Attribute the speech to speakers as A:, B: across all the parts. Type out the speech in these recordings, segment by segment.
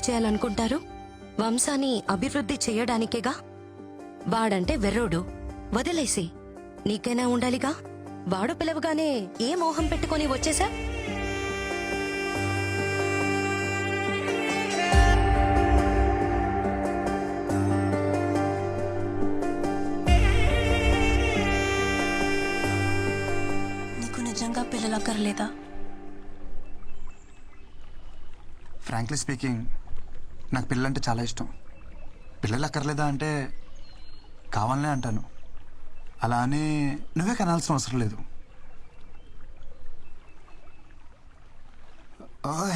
A: చేయాలనుకుంటారు? వంశాన్ని అభివృద్ధి చెయ్యడానికేగా. వాడంటే వెర్రోడు, వదిలేసి నీకైనా ఉండాలిగా. వాడు పిలవగానే ఏ మోహం పెట్టుకొని వచ్చేసా?
B: నీకు నిజంగా పిల్లలక్కర్లేదా?
C: ఫ్రాంక్లీ స్పీకింగ్, నాకు పిల్లలంటే చాలా ఇష్టం. పిల్లలు అక్కర్లేదా అంటే కావాలనే అంటాను. అలా అని నువ్వే కనాల్సిన అవసరం లేదు.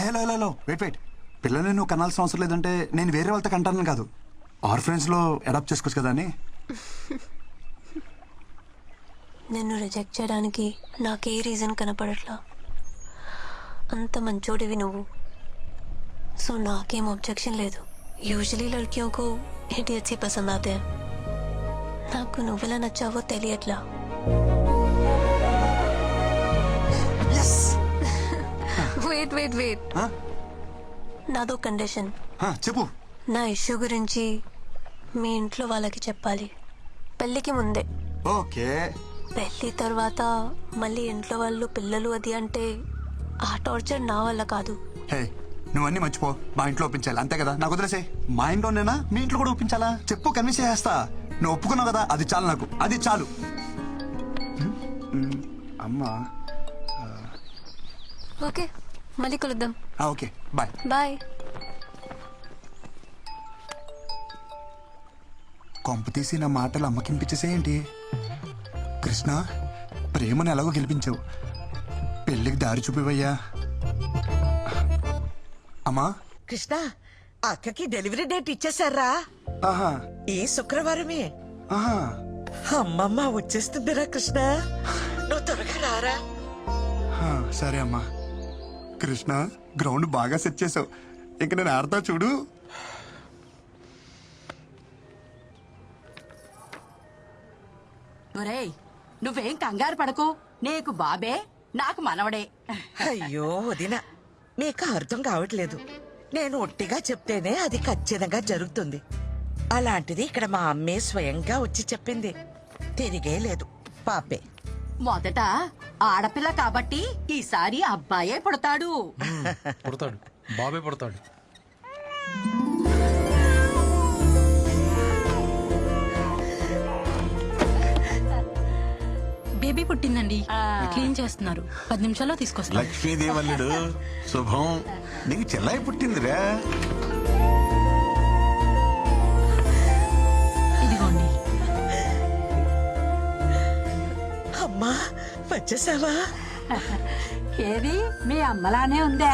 C: Hello hello hello wait. పిల్లల్ని నువ్వు కనాల్సిన అవసరం లేదంటే నేను వేరే వాళ్ళతో కంటాను కాదు, ఆర్ఫరెన్స్లో అడాప్ట్ చేసుకోవచ్చు కదా అని.
B: నిన్ను రిజెక్ట్ చేయడానికి నాకే రీజన్ కనపడట్లా. అంత మంచోడివి నువ్వు, సో నాకేం ऑब्जेक्शन లేదు. యూజువలీ లड़कियों को इडियट्स ही पसंद आते हैं. నాకు నువ్వెలా నచ్చావో తెలియట్లా. వెయిట్ వెయిట్ వెయిట్, నాదో కండిషన్.
C: చెప్పు.
B: నా ఇష్యూ గురించి మీ ఇంట్లో వాళ్ళకి చెప్పాలి, పెళ్ళికి ముందే.
C: ఓకే.
B: పెళ్ళి తర్వాత మళ్ళీ ఇంట్లో వాళ్ళు పిల్లలు అది అంటే ఆ టార్చర్ నా వల్ల కాదు.
C: హే, నువ్వన్నీ మర్చిపో. మా ఇంట్లో ఒప్పించాలి అంతే కదా, నాకు వదిలేసే. మా ఇంట్లోనేనా మీ ఇంట్లో కూడా ఒప్పించాలా? చెప్పు, కన్విన్స్ చేస్తా. నువ్వు ఒప్పుకున్నావు కదా, అది చాలు, నాకు అది చాలు. అమ్మా
B: ఓకే, మళ్ళీ కలుద్దాం.
C: Okay, bye.
B: బాయ్.
C: కొంప తీసి నా మాటలు అమ్మకింపించేసేయంటి. కృష్ణ, ప్రేమను ఎలాగో గెలిపించావు, పెళ్ళికి దారి చూపివయ్యా. అమ్మా.
D: కృష్ణ, అక్కకి డెలివరీ డేట్ ఇచ్చేసారా?
C: ఆహా.
D: ఈ శుక్రవారమే.
C: ఆహా.
D: అమ్మమ్మ వచ్చేస్తుందిరా కృష్ణ, నువ్వు త్వరగా రారా.
C: సరే అమ్మా. కృష్ణ, గ్రౌండ్ బాగా సెట్ చేసావు, ఇంక నేను ఆడతా చూడు.
E: ఒరేయ్, నువ్వేం కంగారు పడకు. నీకు బాబే, నాకు మనవడే.
D: అయ్యో వదిన, మీకు అర్థం కావట్లేదు. నేను ఒట్టిగా చెప్తేనే అది ఖచ్చితంగా జరుగుతుంది. అలాంటిది ఇక్కడ మా అమ్మే స్వయంగా వచ్చి చెప్పింది. తిరిగే లేదు, పాపే.
E: మొదట ఆడపిల్ల కాబట్టి ఈసారి అబ్బాయే పుడతాడు.
F: పుడతాడు, బాబే పుడతాడు.
G: బేబీ పుట్టిందండి, క్లీన్ చేస్తున్నారు. 10 నిమిషాల్లో తీసుకొస్తారు.
H: లక్ష్మీదేవల్లుడు శుభం, నీకు చెల్లాయి పుట్టిందిరా.
G: ఇదిగోండి.
D: అమ్మా, వచ్చేసావా?
E: ఏది మీ అమ్మలానే ఉందా?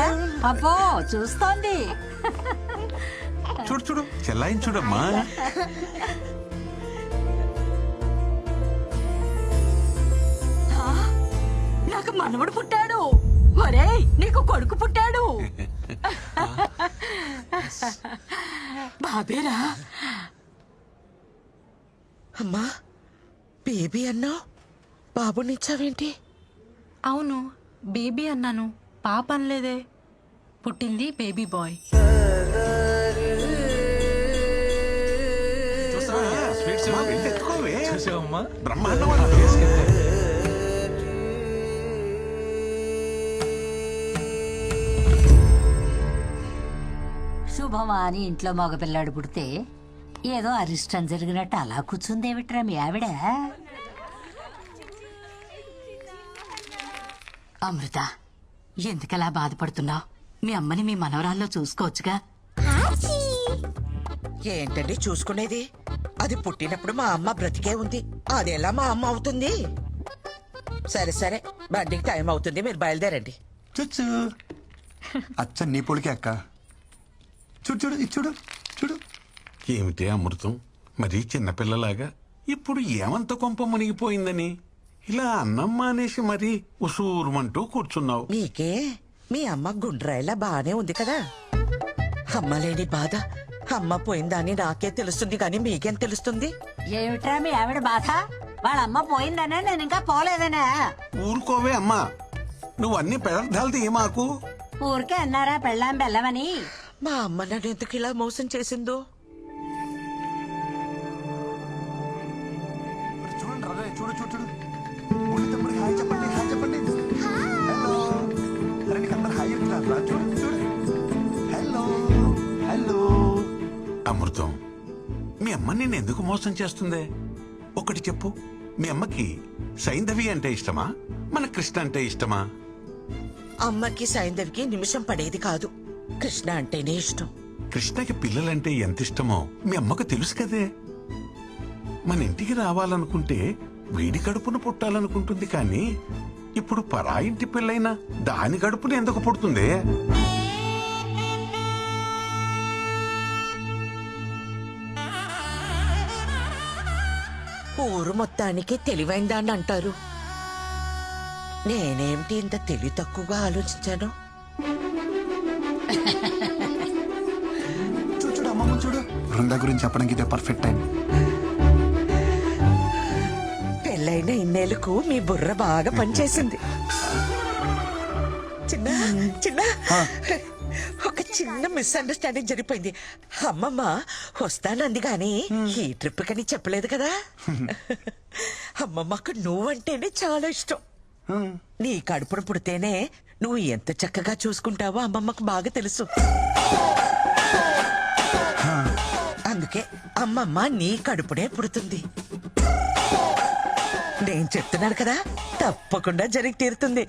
E: అబ్బో, చూస్తోంది.
H: చూడు చూడు, చెల్లాయిని చూడమ్మా.
E: నాకు మనవడు పుట్టాడు. ఒరేయ్, నీకు కొడుకు పుట్టాడు. బాబేరా.
D: అమ్మా, బేబీ అన్నావు, బాబునిచ్చావేంటి?
G: అవును, బేబీ అన్నాను, పాప అనలేదే. పుట్టింది బేబీ బాయ్.
F: చూసావమ్మా,
H: బ్రహ్మాండం.
E: శుభమా అని ఇంట్లో మగపిల్లాడు పుడితే ఏదో అరిష్టం జరిగినట్టు అలా కూర్చుందేమిట్రా మీ ఆవిడ? అమృత, ఎందుకలా బాధపడుతున్నావు? మీ అమ్మని మీ మనవరాల్లో చూసుకోవచ్చుగా.
D: ఏంటండి చూసుకునేది? అది పుట్టినప్పుడు మా అమ్మ బ్రతికే ఉంది, అదెలా మా అమ్మ అవుతుంది? సరే సరే, బండికి టైం అవుతుంది, మీరు బయలుదేరండి.
C: చుచ్చు, అచ్చ నీ పొలికే అక్క. చూడు చూడు, ఇది చూడు చూడు.
H: ఏమిటి అమృతం, మరీ చిన్నపిల్లలాగా ఇప్పుడు ఏమంత కొంప మునిగిపోయిందని ఇలా అన్నం మానేసి మరీ ఉసూరుమంటూ కూర్చున్నావు.
D: మీకే మీ అమ్మ గుండ్రాయిలా బానే ఉంది కదా. అమ్మ లేని బాధ అమ్మ పోయిందని నాకే తెలుస్తుంది కానీ మీకేం తెలుస్తుంది?
E: ఏమిట్రా మీ ఆవిడ బాధ? వాళ్ళమ్మ పోయిందనే, నేను ఇంకా పోలేదనే.
H: ఊరుకోవే అమ్మా, నువ్వన్నీ పెడర్థాలు తీయమాకు.
E: ఊరికే అన్నారా పెళ్ళాం బెల్లమని?
D: మా అమ్మ నన్ను ఎందుకు ఇలా మోసం చేసిందో.
C: చూడండి రా రే, చూడు చూడు చూడు బుల్లి తమ్ముడికి హాయ్ చెప్పండి, హాయ్ చెప్పండి. హలో. అరే నీకు అందరు హాయ్ చెప్తున్నారు రా, చూడు చూడు. Hello hello.
H: అమృతం, మీ అమ్మ నిన్ను ఎందుకు మోసం చేస్తుందే? ఒకటి చెప్పు, మీ అమ్మకి సైంధవి అంటే ఇష్టమా, మన కృష్ణ అంటే ఇష్టమా?
D: అమ్మకి సైంధవికి నిమిషం పడేది కాదు. కృష్ణ అంటేనే ఇష్టం.
H: కృష్ణకి పిల్లలంటే ఎంత ఇష్టమో మీ అమ్మకు తెలుసు కదే. మన ఇంటికి రావాలనుకుంటే వీడి కడుపును పుట్టాలనుకుంటుంది, కానీ ఇప్పుడు పరాయింటి పిల్లైనా దాని కడుపును ఎందుకు పుడుతుంది?
D: ఊరు మొత్తానికి తెలివైందాన్ని అంటారు. నేనేమిటి ఇంత తెలివి తక్కువగా ఆలోచించాను?
C: చూడు చూడు అమ్మమ్మ చూడు. బృందా గురించి చెప్పడానికి ఇదే పర్ఫెక్ట్ టైం.
D: పెళ్ళైన ఇన్నేళ్లకు మీ బుర్ర బాగా పనిచేసింది. చిన్న చిన్న ఒక చిన్న మిస్అండర్స్టాండింగ్ జరిగిపోయింది. అమ్మమ్మ వస్తానంది గాని ఈ ట్రిప్ కని చెప్పలేదు కదా. అమ్మమ్మకు నువ్వంటేనే చాలా ఇష్టం. నీ కడుపును పుడితేనే నువ్వు ఎంత చక్కగా చూసుకుంటావో అమ్మమ్మకు బాగా తెలుసు. అందుకే అమ్మమ్మ నీ కడుపునే పుడుతుంది. నేను చెప్తున్నాను కదా, తప్పకుండా జరిగి తీరుతుంది.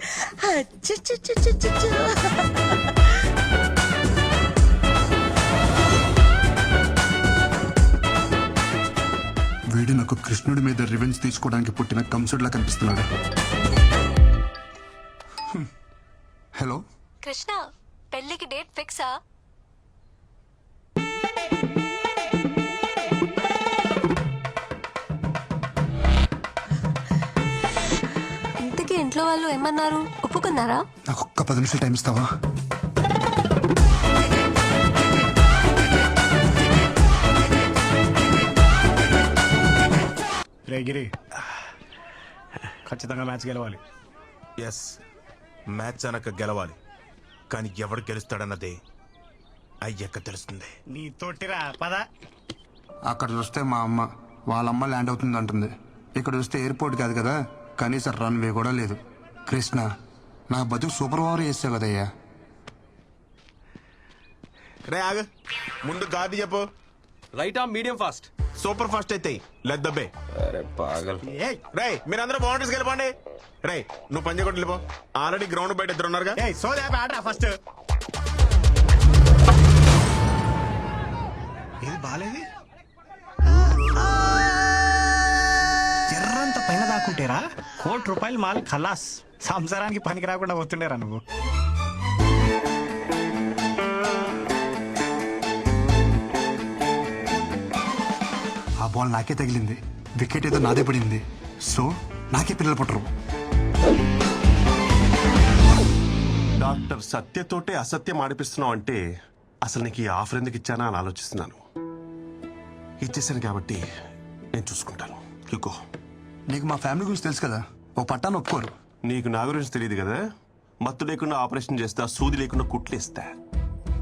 D: అచ్చచ్చచ్చచ్చచ్చ.
C: వీడు నాకు కృష్ణుడి మీద రివెంజ్ తీసుకోవడానికి పుట్టిన కంసుడిలా కనిపిస్తున్నాడు. హలో
B: కృష్ణ, పెళ్లికి డేట్ ఫిక్సా? ఇంతకీ ఇంట్లో వాళ్ళు ఏమన్నారు? ఒప్పుకున్నారా?
C: నాకు ఒక్క 10 నిమిషాలు టైం ఇస్తావా?
I: రే గిరి, ఖచ్చితంగా మ్యాచ్ గెలవాలి.
J: ఎస్, మ్యాచ్ అనక గెలవాలి. కానీ ఎవడు గెలుస్తాడన్నదే అయ్యక్క తెలుస్తుంది.
I: నీ తోటిరా పద.
C: అక్కడ చూస్తే మా అమ్మ వాళ్ళమ్మ ల్యాండ్ అవుతుంది అంటుంది. ఇక్కడ చూస్తే ఎయిర్పోర్ట్ కాదు కదా, కనీసం రన్వే కూడా లేదు. కృష్ణ, నా బతుకు సూపర్ ఓవర్ చేసావు కదయ్యా.
J: రే ఆగ, ముందు గాది చెప్పు.
F: రైటా మీడియం ఫాస్ట్?
J: సూపర్ ఫాస్ట్ అయితే లెట్ దబ్బే.
F: అరే పాగల్.
J: రే మీరందరూ బౌండరీస్కి వెళ్ళిపోండి. రే నువ్వు పంజ కొట్టి వెళ్ళిపో. ఆల్రెడీ గ్రౌండ్ బయట ఇద్దరు ఉన్నారుగా.
I: సోదా ఆడరా ఫస్ట్. ఇది బాలేది. ఎర్రంత పైన దాక్కుంటేరా ₹1,00,00,000 మాల్ ఖలాస్. సంసారానికి పనికి రాకుండా పోతుండేరా నువ్వు.
C: ఆ బాల్ నాకే తగిలింది, వికెట్ ఏదో నాదే పడింది. సో నాకే పిల్లలు పుట్టరు.
J: డాక్టర్ సత్యతోటే అసత్యం ఆడిపిస్తున్నావు అంటే అసలు నీకు ఈ ఆఫర్ ఎందుకు ఇచ్చానా అని ఆలోచిస్తున్నాను. ఇచ్చేసాను కాబట్టి నేను చూసుకుంటాను. ఇగో,
C: నీకు మా ఫ్యామిలీ గురించి తెలుసు కదా, ఓ పట్టాను ఒప్పుకోరు.
J: నీకు నా గురించి తెలియదు కదా. మత్తు లేకుండా ఆపరేషన్ చేస్తా, సూది లేకుండా కుట్లేస్తా.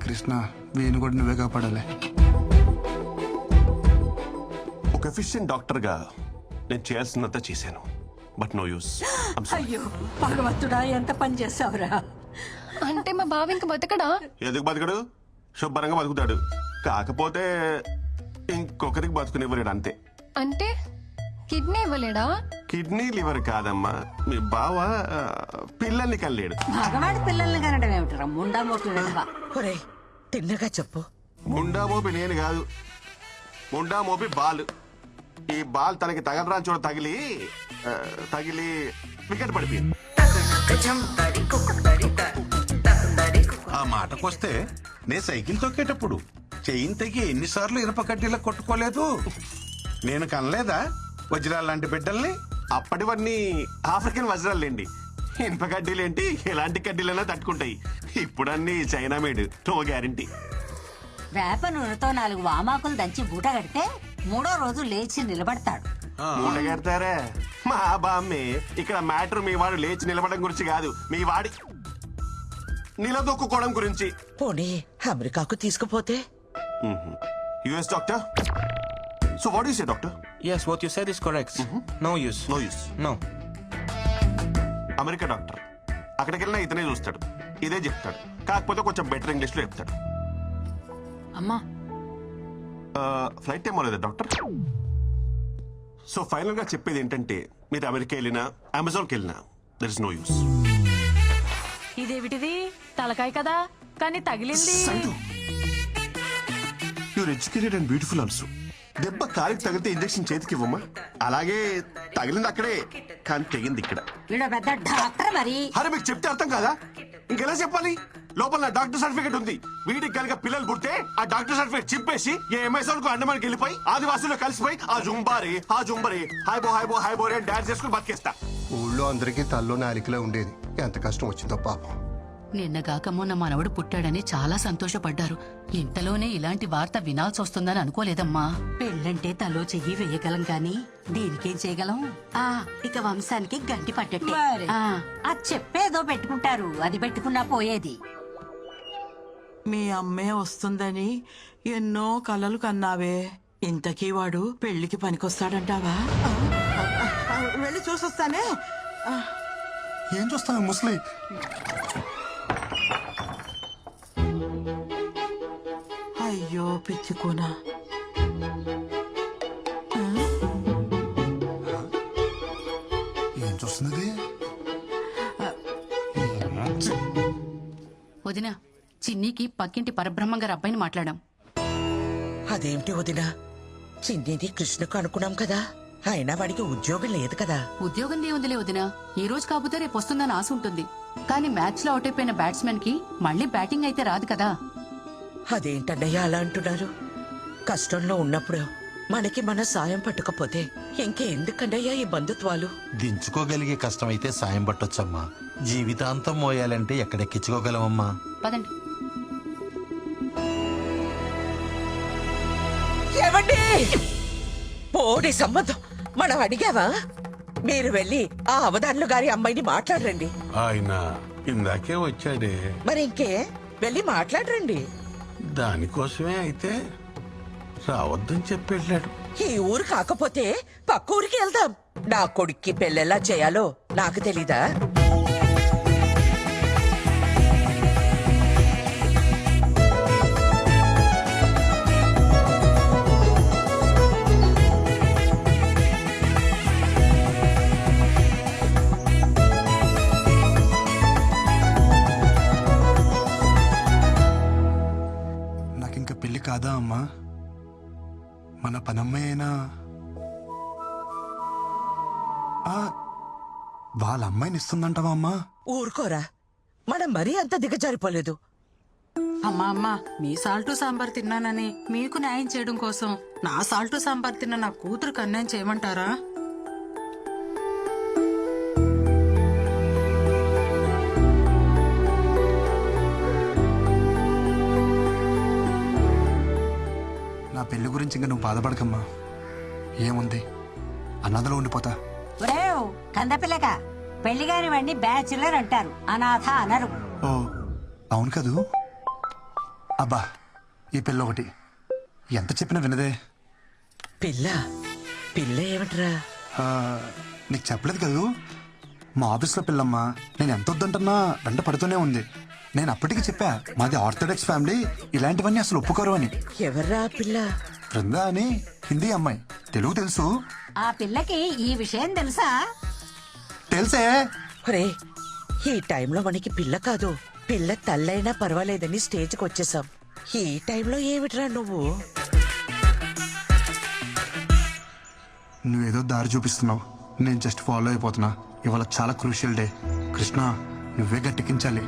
C: కృష్ణ, వీని కూడా నువ్వే కాపాడాలి.
J: ఒక ఎఫిషియెంట్ డాక్టర్గా నేను చేయాల్సినంత చేశాను. But no use.
E: అయ్యో భగవంతుడా, ఎంత పని చేసావురా.
B: అంటే మా బావ ఇంక బతకడా?
J: ఎందుకు బతకడు? శుభ్రంగా బతుకుతాడు. కాకపోతే ఇంకొకరికి బతుకునివ్వలేడు అంతే.
B: అంటే కిడ్నీ ఇవ్వలేడా?
J: కిడ్నీ లివర్ కాదమ్మా, మీ బావ పిల్లల్ని కనలేడు.
E: మగవాడి పిల్లల్ని కనడం ఏమిటరా ముండా మోటు వెధవ.
D: ఒరేయ్, తిన్నగా చెప్పు.
J: ముండా మోపి నేను కాదు, ముండా మోపి బాల్. ఈ బాల్ తనకి తగలరా చూడ తగిలి వికెట్ పడిపోయింది.
H: ఆ మాటకొస్తే నే సైకిల్ తొక్కేటప్పుడు చెయ్యిని తెగి ఎన్నిసార్లు ఇనప కడ్డీలా కొట్టుకోలేదు. నేను కనలేదా వజ్రాలు లాంటి బిడ్డల్ని?
J: అప్పటివన్నీ ఆఫ్రికన్ వజ్రాలేండి. ఇనుప కడ్డీలేంటి, ఎలాంటి కడ్డీలైనా తట్టుకుంటాయి. ఇప్పుడన్నీ చైనా మేడ్, నో గ్యారంటీ.
E: వేప నూనెతో 4 వామాకులు దంచి బూట కడితే 3వ రోజు లేచి నిలబడతాడు.
J: మూటగడతారా? మా బామ్మే. ఇక్కడ మ్యాటర్ మీ వాడు లేచి నిలబడడం గురించి కాదు, మీ వాడి నిలదొక్కుకోవడం గురించి.
D: పోనీ అమెరికాకు తీసుకుపోతే?
J: US doctor. So what you say doctor?
F: Yes, what you said is correct. No use.
J: No use.
F: No.
J: America doctor అక్కడికి వెళ్ళినా ఇతనే చూస్తాడు, ఇదే చెప్తాడు, కాకపోతే కొంచెం బెటర్ ఇంగ్లీష్ లో చెప్తాడు.
G: అమ్మా
J: ఫ్లైట్ టైం అవ్వలేదా డాక్టర్? సో ఫైనల్ గా చెప్పేది ఏంటంటే మీరు అమెరికా వెళ్ళినా అమెజాన్కి వెళ్ళినా దర్ ఇస్ నో యూస్.
G: ఇదేమిటిది తలకాయ కదా కానీ తగిలింది.
J: You're educated and beautiful also. దెబ్బ కాలికి తగిలితే ఇంజెక్షన్ చేతికి ఇవ్వమ్మా. అలాగే తగిలింది అక్కడే కానీ తెగింది ఇక్కడ.
E: వీడు పెద్ద డాక్టర్ మరి.
J: అరే మీకు చెప్తే అర్థం కాదా? ఇంకెలా చెప్పాలి? లోపల నా డాక్టర్ సర్టిఫికేట్ ఉంది. వీడికి కనుక పిల్లలు పుడితే ఆ డాక్టర్ సర్టిఫికేట్ చింపేసి ఏ అమెజాన్ కు అండమానికి వెళ్ళిపోయి ఆదివాసుల్లో కలిసిపోయి ఆ జుంబారే హాయ్ బో అని డాన్స్ చేసుకుని బతికేస్తా.
K: ఊళ్ళో అందరికీ తల్లో నాలికలో ఉండేది. ఎంత కష్టం వచ్చిందో పాపం.
G: నిన్నగాక మొన్న మనవడు పుట్టాడని చాలా సంతోషపడ్డారు. ఇంతలోనే ఇలాంటి వార్త వినాల్సి వస్తుందని అనుకోలేదమ్మా.
E: పెళ్ళంటే తలో చెయ్యి వేయగలం కానీ దీనికేం చేయగలం? ఇక వంశానికి గంటి పట్టట్టే. అది చెప్పేదో పెట్టుకుంటారు, అది పెట్టుకున్నా పోయేది.
D: మీ అమ్మే వస్తుందని ఎన్నో కలలు కన్నావే. ఇంతకీ వాడు పెళ్లికి పనికొస్తాడంటావా? వెళ్ళి చూసొస్తానే.
C: ఏం చూస్తావు ముసలి?
D: అయ్యో పిచ్చుకోనా.
C: ఏం చూస్తున్నది?
G: వదినా, చిన్నికి పక్కింటి పరబ్రహ్మం గారి అబ్బాయిని మాట్లాడాం.
D: అదేమిటి వదినా? చిన్నిది కృష్ణకు అనుకున్నాం కదా, అయినా వాడికి ఉద్యోగం లేదు కదా.
G: ఉద్యోగం దేవుందిలే వదినా, ఈ రోజు కాకపోతే రేపు వస్తుందని ఆశ ఉంటుంది. కానీ మ్యాచ్ లో అవుట్ అయిపోయిన బ్యాట్స్మెన్ కి మళ్ళీ బ్యాటింగ్ అయితే రాదు కదా.
D: అదేంటన్నయ్య అలా అంటున్నారు? కష్టంలో ఉన్నప్పుడు మనకి మన సాయం పట్టకపోతే ఇంకెందుకన్నయ్యా ఈ బంధుత్వాలు?
L: దించుకోగలిగే కష్టమైతే సాయం పట్టొచ్చమ్మా. జీవితాంతం మోయాలంటే ఎక్కడెక్కించుకోగలమమ్మా.
G: పదండి.
D: ఏమండి, పోడి సంబంధం మనం అడిగావా? మీరు వెళ్ళి ఆ అవధానులు గారి అమ్మాయిని మాట్లాడరండి.
H: ఆయన ఇందాకే వచ్చాడే.
D: మరి ఇంకే వెళ్ళి మాట్లాడరండి.
H: దానికోసమే అయితే రావద్దని చెప్పి వెళ్ళాడు.
D: ఈ ఊరు కాకపోతే పక్క ఊరికి వెళ్దాం. నా కొడుక్కి పెళ్ళెలా చేయాలో నాకు తెలీదా?
C: నాకింక పెళ్లి కాదా అమ్మా? మన పనమ్మాయి అయినా వాళ్ళ అమ్మాయిని ఇస్తుందంటావా అమ్మా?
D: ఊరుకోరా, మనం మరీ అంత దిగజారిపోలేదు.
G: అమ్మా అమ్మా, మీ సాల్టు సాంబార్ తిన్నానని మీకు న్యాయం చేయడం కోసం నా సాల్టు సాంబార్ తిన్న నా కూతురుకు అన్యాయం చేయమంటారా?
C: నా పెళ్లి గురించి ఇంకా నువ్వు బాధపడకమ్మా. ఏముంది, అనాథలో ఉండిపోతా.
E: కందపిల్లక పెళ్లిగాని వాడిని బ్యాచులర్ అంటారు, అనాథ అనరు.
C: ఓ అవును కదూ. అబ్బా, ఈ పిల్ల ఒకటి ఎంత చెప్పినా వినదే.
D: పిల్ల పిల్ల ఏమిట్రా?
C: నీకు చెప్పలేదు కదూ, మా ఆఫీస్లో పిల్లమ్మా. నేను ఎంత వద్దంటున్నా వెంట పడుతూనే ఉంది. నేను అప్పటికి చెప్పా, మాది ఆర్థోడాక్స్ ఫ్యామిలీ, ఇలాంటివన్నీ అసలు ఒప్పుకోరు అని.
D: ఎవర్రా పిల్ల?
C: బృందా అని హిందీ అమ్మాయి, తెలుగు తెలుసు.
E: ఆ పిల్లకి ఈ విషయం తెలుసా?
C: తెలుసే.
D: ఒరే, ఈ టైంలో మనకి పిల్ల కాదు, పిల్ల తల్లైనా పర్వాలేదని స్టేజ్కి వచ్చేసాం. ఈ టైంలో ఏమిట్రా నువ్వు?
C: నువ్వేదో దారి చూపిస్తున్నావు, నేను జస్ట్ ఫాలో అయిపోతున్నా. ఇవాళ చాలా క్రూషియల్ డే. కృష్ణ, నువ్వే గట్టెక్కించాలి.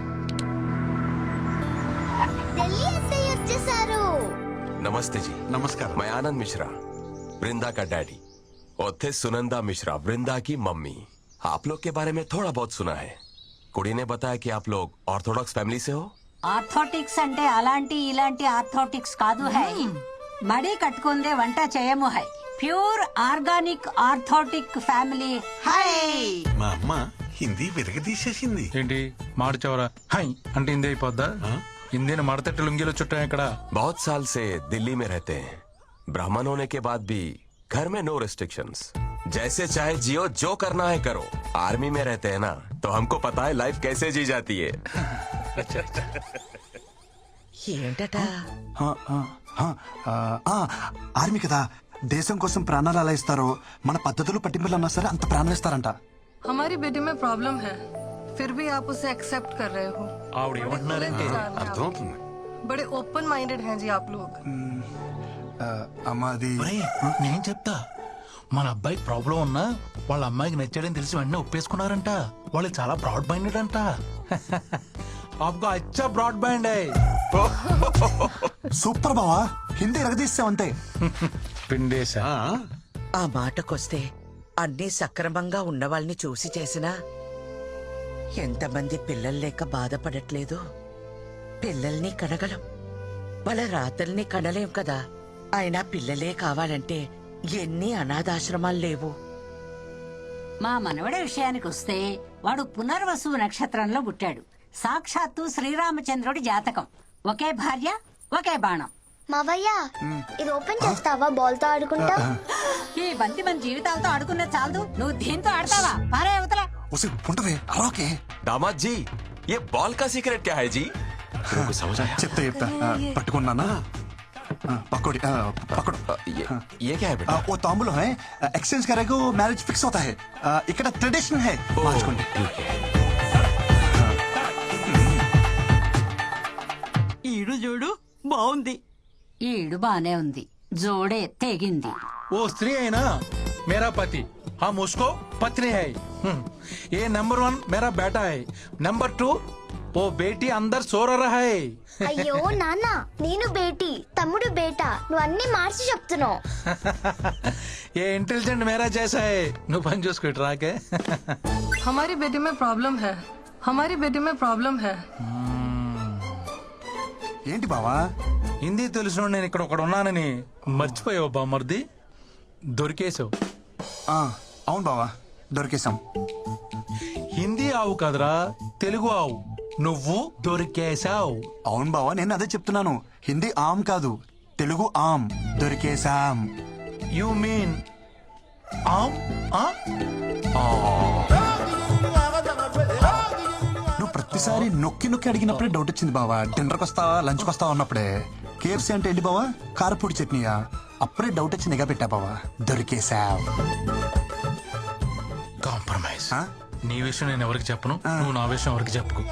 F: नमस्ते जी।
H: నమస్కారం.
F: मैं आनंद मिश्रा, वृंदा का डैडी, और थे सुनंदा मिश्रा, वृंदा की मम्मी। आप लोग के बारे में थोड़ा बहुत सुना है। कुड़ी ने बताया कि आप लोग ऑर्थोडॉक्स फैमिली से हो।
E: ఆర్థోటిక్స్ అంటే అలాంటి ఇలాంటి ఆర్థోటిక్స్ కాదు హై. మడి కట్టుకుందే వంట చేయము high. Pure organic orthodox family high.
H: మా అమ్మ హిందీ విరగదీసేసింది.
M: ఏంటి మార్చవరా హై అంటే హిందీ అయిపోద్దా? హిందీని మడతట్టి లుంగిలో చుట్టాం ఇక్కడ.
F: बहुत साल से दिल्ली में रहते हैं। ब्राह्मण होने के बाद भी घर में नो रिस्ट्रिक्शंस। जैसे चाहे जियो, जो करना है करो। आर्मी में रहते हैं ना, तो हमको पता है लाइफ कैसे जी जाती है।
D: ఏంటట
C: ఆర్మీ కదా, దేశం కోసం ప్రాణాలు ఎలా ఇస్తారో మన పద్ధతులు పట్టింపులు అన్నా సరే అంత ప్రాణాలు ఇస్తారంట.
N: हमारी बेटी में प्रॉब्लम है, फिर भी आप उसे एक्सेप्ट कर रहे हो।
M: ఆవిడ ఏమంటున్నారంటే
H: అర్థమవుతుంది.
N: बड़े ओपन माइंडेड हैं जी आप लोग।
C: అమ్మ అది
M: నేను చెప్తా. మన అబ్బాయి ప్రాబ్లం ఉన్నా వాళ్ళ అమ్మాయికి నచ్చాడని తెలిసి వెంటనే ఒప్పేసుకున్నారంట. వాళ్ళు చాలా బ్రాడ్ మైండెడ్ అంట. आपका अच्छा ब्रॉड बैंड है।
C: సూపర్ బావా, హిందీ ఎరగదీస్తాం అంతే.
M: పిండేశా.
D: ఆ మాటకొస్తే అన్నీ సక్రమంగా ఉన్న వాళ్ళని చూసి చేసినా ఎంతమంది పిల్లలు లేక బాధపడట్లేదు. పిల్లల్ని కనగలం, వాళ్ళ రాతల్ని కనలేం కదా. అయినా పిల్లలే కావాలంటే ఎన్ని అనాథాశ్రమాలు లేవు.
E: మా మనవడి విషయానికి వస్తే వాడు పునర్వసు నక్షత్రంలో పుట్టాడు. సాక్షాత్తు శ్రీరామచంద్రుడి జాతకం. ఒకే భార్య, ఒకే బాణం.
N: మావయ్య ఇది ఓపెన్ చేస్తావా? బాల్ తో ఆడుకుంటా.
E: ఈ బంతి మన జీవితాలతో ఆడుకునే చాలదు, నువ్వు దీంతో ఆడతావా? పారే అవతల.
C: ఉసి పుంటవే అరవకే.
F: दामाद जी, ये बॉल का सीक्रेट क्या है जी?
C: నాకు సమझ చెప్తా పట్టుకున్నానా पकौड़ी पकड़ो।
F: ये क्या है बेटा?
C: वो तांबूल है, एक्सचेंज करेगा मैरिज फिक्स होता है। ఇక్కడ ट्रेडिशन है, మార్చుకోండి.
E: ఈడు చూడు బాగుంది. ఈడు బానే ఉంది, జోడే తెగింది.
M: वो स्त्री है ना मेरा पति, हम उसको पत्नी है। ये नंबर 1 मेरा बेटा है, नंबर 2 वो बेटी अंदर सो रहा है।
N: అయ్యో నాన్న, నేను బేటీ, తమ్ముడు బేటా, నువ్వు అన్ని మార్చి చెప్తున్నావు.
M: ये इंटेलिजेंट मेरा जैसा है। నువ్వు పని చూసుకో రాకే.
N: हमारी बेटी में प्रॉब्लम है, हमारी बेटी में प्रॉब्लम है।
C: ఏంటి బావా?
M: హిందీ తెలుసు నేను ఇక్కడ ఒకడు ఉన్నానని మర్చిపోయావు బామర్ది. దొరికేసావు.
C: అవును బావా, దొరికేసాం.
M: హిందీ ఆవు కదరా, తెలుగు ఆవు. నువ్వు దొరికేసావు.
C: అవును బావా, నేను అదే చెప్తున్నాను. హిందీ ఆమ్ కాదు, తెలుగు ఆమ్. దొరికేసాం.
M: యు మీన్ ఆమ్?
C: నువ్వు ప్రతిసారి నొక్కి నొక్కి అడిగినప్పుడే డౌట్ వచ్చింది బావా. డిన్నర్కి వస్తావా, లంచ్కి వస్తావా అన్నప్పుడే. కేఎఫ్సీ అంటే ఏంటి బావా? కారపూడి చట్నీయా? అప్పుడే డౌట్ వచ్చి నిఘా పెట్టా బావా. దొరికేసావ్.
M: కాంప్రమైజ్. నీ విషయం నేను ఎవరికి చెప్పను, నువ్వు నా విషయం ఎవరికి చెప్పుకో.